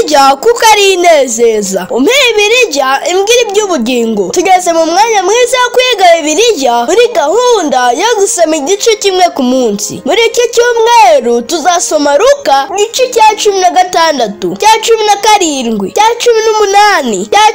ibirya kuko ari inezeza. Umpe ibirya imbwira iby'ubugingo. Tugeze mu mwanya mwiza wo kwiga ibirya muri gahunda yo gusoma igice kimwe ku munsi. Muri iki cyumweru tuzasoma Luka igice cya 16, cya 17, cya 18, cya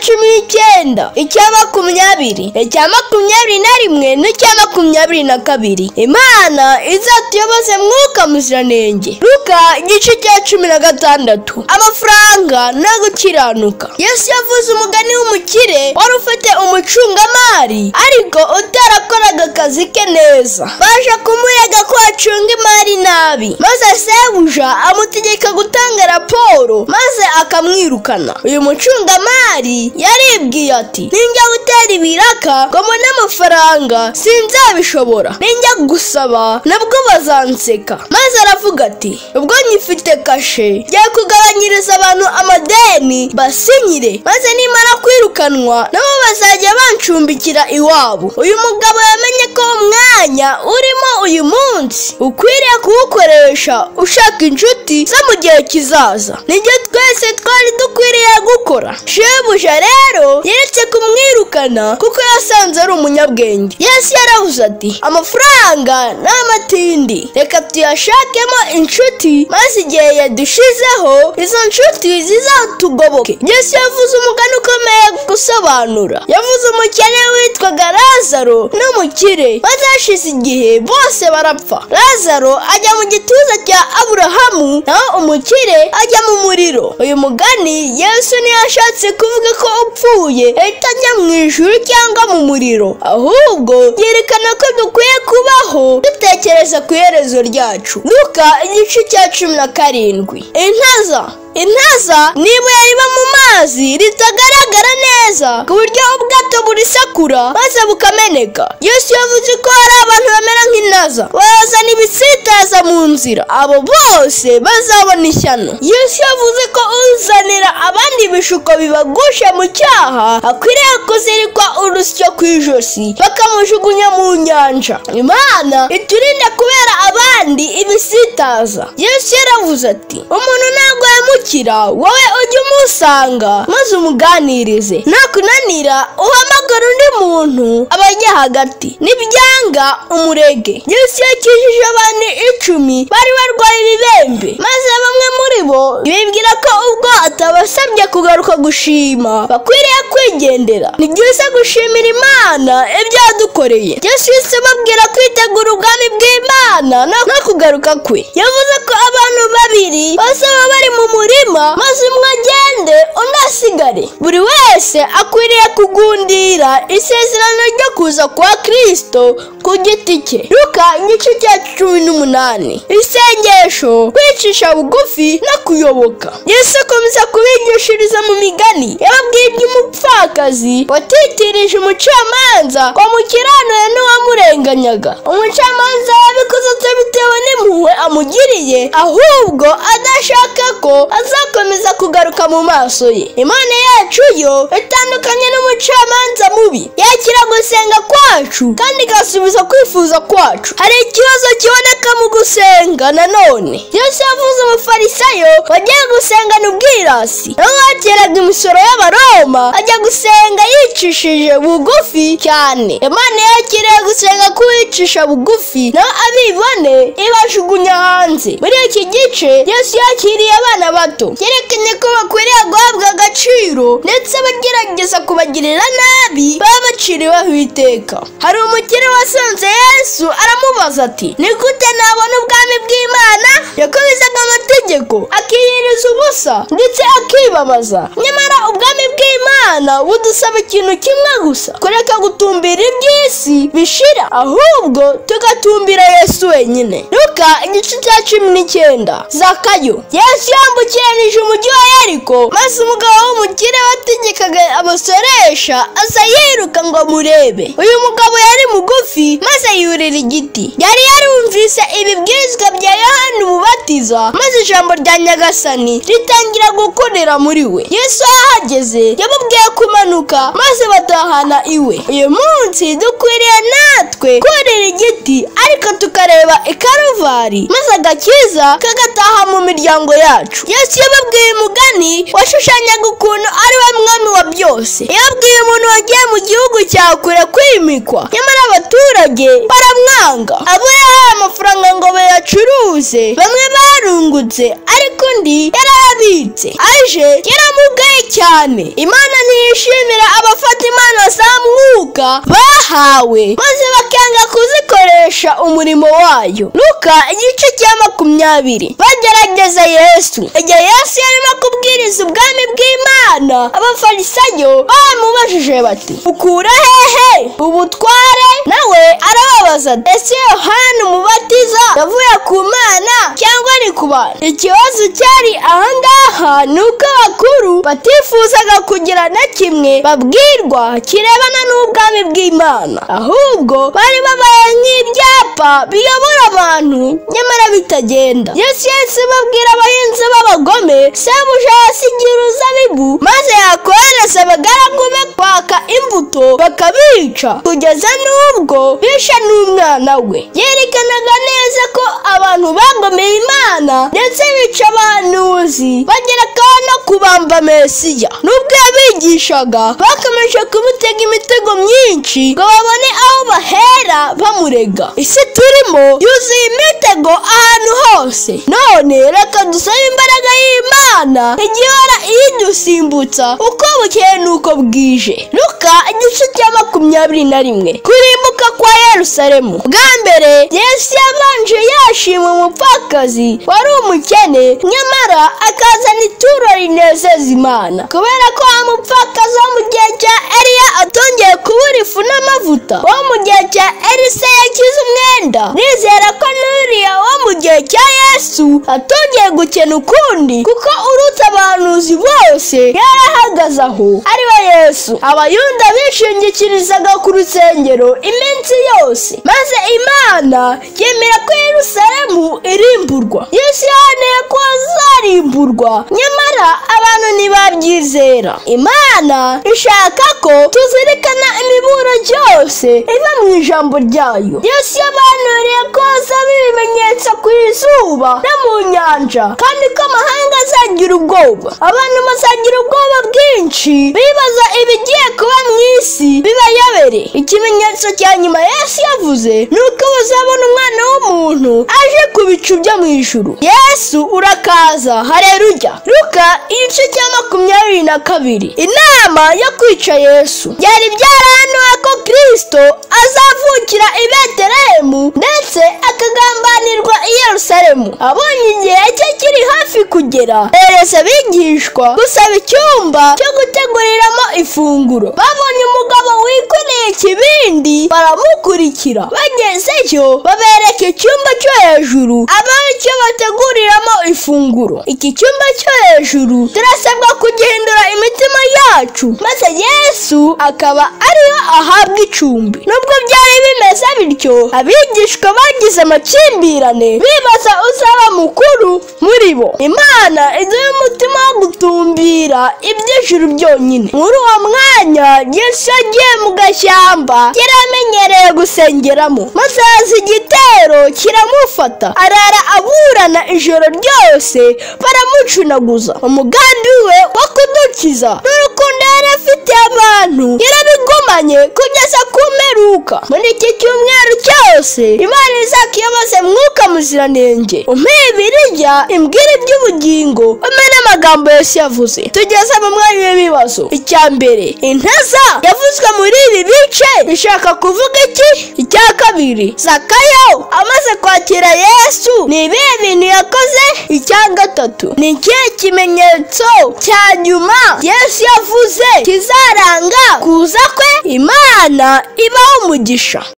19, icya 20, icya 21 n'icya 22. Imana izatuyoboze Mwuka Muziranenge. Luka igice cya 16. Amafaranga no gukiranuka. Yesu yavuze umugani w'umukire wari ufite umucungamari ariko utarakoraga akazi ke neza. Baje kumurega ko acunga imari nabi, maze sebuja amutegeka gutanga raporo maze akamwirukana. Uyu mucungamari yaribwiye ati, ninjya gutera ibiraka ngo mbone amafaranga sinzabishobora, ninjya gusaba nabwo bazanseka. Maze aravuga ati, ubwo nyifite kashe ngiye kugabanyiriza abantu amadeni basinyire, maze nimara kwirukanwa nabo bazajya bancumbikira iwabo. Uyu mugabo yamenye ko umwanya urimo uyu munsi ukwiriye kuwukoresha ushaka inshuti zo mu gihe kizaza. Nibyo twese twari dukwiriye gukora. Shebuja rero yeretse kumwirukana kuko yasanze ari umunyabwenge. Yesu yaravuze ati, amafaranga n'amatindi reka tuyashakemo inshuti, maze igihe yadushizeho izo nshuti zizatugoboke. Yesu yavuze umugani ukomeye gusobanura. Yavuze umukene witwaga Lazaro n'umukire, maze hashize igihe bose barapfa. Lazaro ajya mu gituza cya Aburahamu, naho umukire ajya mu muriro. Uyu mugani Yesu ntiyashatse kuvuga ko upfuye ahita ajya mu ijuru cyangwa mu muriro, ahubwo yerekana ko dukwiye kubaho dutekereza ku iherezo ryacu. Luka igice cya 17. Intaza ni ibuye riba mu mazi ritagaragara neza ku buryo ubwato burisakura maze bukameneka. Yesu yavuze ko hari abantu bamera nk'intaza, bazana ibisitaza mu nzira, abo bose bazabona ishyano. Yesu yavuze ko uzanira abandi ibishuko bibagusha mu cyaha akwiriye kuzirikwa urusyo ku ijosi bakamujugunya mu nyanja. Imana iturinde kubera abandi ibisitaza. Yesu yaravuze ati, umuntu ntabwo yamukira, wowe ujye umusanga maze umuganirize, nakunanira uhamagara undi muntu abajya hagati, nibyanga umurege. Yesu yakijije abantu 10 bari barwaye ibibembe, maze bamwe muri bo bibwira ko ubwo atabasabye kugaruka gushima bakwiriye kwigendera. Ni byiza gushimira Imana ibyo yadukoreye. Yesu yababwira kwitegura ubwami bw'Imana no kugaruka kwe. Yavuze ko abantu babiri bazaba bari mu murima, maze umwe agende undi asigare. Buri wese akwiriye kugundira isezerano ryo kuza kwa Kristo ku giti cye. Luka igice cya 18. Isengesho, kwicisha bugufi no kuyoboka. Yesu akomeza kubigishiriza mu migani. Yababwiye iby'umupfakazi watitirije umucamanza ko mukiranure n'uwamurenganyaga. Umucamanza yabikoze atabitewe n'impuhwe amugiriye, ahubwo adashaka ko azakomeza kugaruka mu maso ye. Imana yacu yo itandukanye n'umucamanza mubi, yakira gusenga kwacu kandi igasubiza kwifuza kwacu. Hari ikibazo kiboneka mu gusenga nanone. Yesu yavuze umufarisayo wagiye gusengana ubwirasi, naho wakiraga imisoro y'Abaroma ajya gusenga yicishije bugufi cyane. Imana yakiriye gusenga kwicisha bugufi, naho abibone ibajugunya hanze. Muri iki gice Yesu yakiriye abana bato, yerekanye ko bakwiriye guhabwa agaciro ndetse abagerageza kubagirira nabi baba baciriweho iteka. Hari umukire wasanze Yesu aramubaza ati, ni gute nabona ubwami bw'Imana? Yakomezaga amategeko, akiyiriza ubusa ndetse akibabaza. Nyamara ubwami bw'Imana budusaba ikintu kimwe gusa, kureka gutumbira iby'isi bishira, ahubwo tugatumbira Yesu wenyine. Luka igice cya 19. Zakayo. Yesu yambukiranije umujyi wa Yeriko, maze umugabo w'umukire wategekaga abasoresha aza yiruka ngo amurebe. Uyu mugabo yari mugufi maze yurira igiti. Yari yarumvise ibibwirizwa bya Yohana Umubatiza, maze ijambo rya Nyagasani ritangira gukorera muri we. Yesu ahageze yamubwiye kumanuka, maze batahana iwe. Uyu munsi dukwiriye natwe kurira igiti ariko tukareba ikaruvari, maze agakiza kagataha mu miryango yacu. Yesu yababwiye umugani satani washushanyaga ukuntu ari we mwami wa byose. yabwiye umuntu wagiye mu gihugu cya kure kwimikwa, nyamara abaturage baramwanga. abo yahaye amafaranga ngo bayacuruze, bamwe barungutse ariko undi yarabitse. aje yaramugaye cyane. Imana ntiyishimira abafata impano za mwuka bahawe maze bakanga kuzikoresha umurimo wayo. Luka igice cya 20. bagerageza Yesu. igihe Yesu yarimo kubwiriza ubwami bw'Imana, abafarisayo bamubajije bati, ukura hehe ubutware? nawe arababaza ati, ese Yohana umubatiza yavuye ku Mana cyangwa ni ku bantu? ikibazo cyari ahangaha ni uko abakuru batifuzaga kugira na kimwe babwirwa kirebana n'ubwami bw'Imana, ahubwo bari babaye nk'ibyapa biyobora abantu nyamara bitagenda. Yesu yahise babwira abahinzi b'abagome, sebuja yasigiye uruzabibu maze yakohereza abagaragu be kwaka imbuto bakabica, kugeza n'ubwo bishe n'umwana we. yerekanaga neza ko abantu bagomeye Imana ndetse bica abahanuzi, bagerekaho no kubamba Mesiya. nubwo yabigishaga, bakomeje kumutega imitego myinshi ngo babone aho bahera bamurega. isi turimo yuzuye imitego ahantu hose. none reka dusabe imbaraga y'Imana igihora iyidusimbutsa uko bukeye n'uko bwije. Luka igice cya 21. kurimbuka kwa Yerusalemu. bwa mbere Yesu yabanje yashima umupfakazi wari umukene, nyamara akazana ituro rinezeza Imana. kubera ko umupfakazi wo mu gihe cya Eliya atongeye kubura ifu n'amavuta, wo mu gihe cya Elisa yakize umwenda, nizera ko n'uriya wo mu gihe cya Yesu atongeye gukena ukundi, kuko urutse abahanuzi bose yarahagaze aho, ari we Yesu. abayuda bishingikirizaga ku rusengero iminsi yose, maze Imana yemera ko Yerusalemu irimburwa. Yesu yahaneye ko azarimburwa, nyamara abantu ntibabyizera. Imana ishaka ko tuzirikana imiburo byose iva mu ijambo ryayo. Yesu yabanuriye ko hazaba ibimenyetso ku izuba no mu nyanja, kandi ko amahanga azagira ubwoba. abantu bazagira ubwoba bwinshi, bibaza ibigiye kuba mu isi bibayobere. ikimenyetso cya nyuma Yesu yavuze ni uko bazabona umwana w'umuntu aje ku bicu byo mu ijuru. Yesu urakaza, haleluya. Luka igice cya 22. inama yo kwica Yesu. byari byarahanuwe ko Kristo azavukira i Betelehemu ndetse akagambanirwa i Yerusalemu. abonye igihe cye kiri hafi kugera, yohereza abigishwa gusaba icyumba cyo guteguriramo ifunguro. babonye umugabo wikoreye ikibindi baramukurikira. bagezeyo babereka icyumba cyo hejuru aba aricyo bateguriramo ifunguro. iki cyumba cyo hejuru turasabwa kugihindura imitima yacu, maze Yesu akaba ariyo ahabwa icumbi. nubwo byari bimeze bityo, abigishwa bagize amakimbirane bibaza uzaba mukuru muri bo. Imana iduha umutima wo gutumbira iby'ijuru byonyine. muri uwo mwanya Yesu yagiye mu gashyamba yari amenyereye gusengeramo, maze haza igitero kiramufata, arara aburana ijoro ryose baramucunaguza. umugambi we wo kudukiza n'urukundo yari afitiye abantu yarabigumanye kugeza ku mperuka. muri iki cyumweru cyose Imana izakiyoboze Mwuka Muziranenge, umpe Bibiliya imbwira iby'ubugingo, umpe n'amagambo Yesu yavuze. tugeze mu mwanya w'ibibazo. icya mbere, intaza yavuzwe muri ibi bice ishaka kuvuga iki? icya kabiri, Zakayo amaze kwakira Yesu ni ibihe bintu yakoze? icya gatatu, ni ikihe kimenyetso cya nyuma Yesu yavuze kizaranga kuza kwe? Imana ibaho umugisha.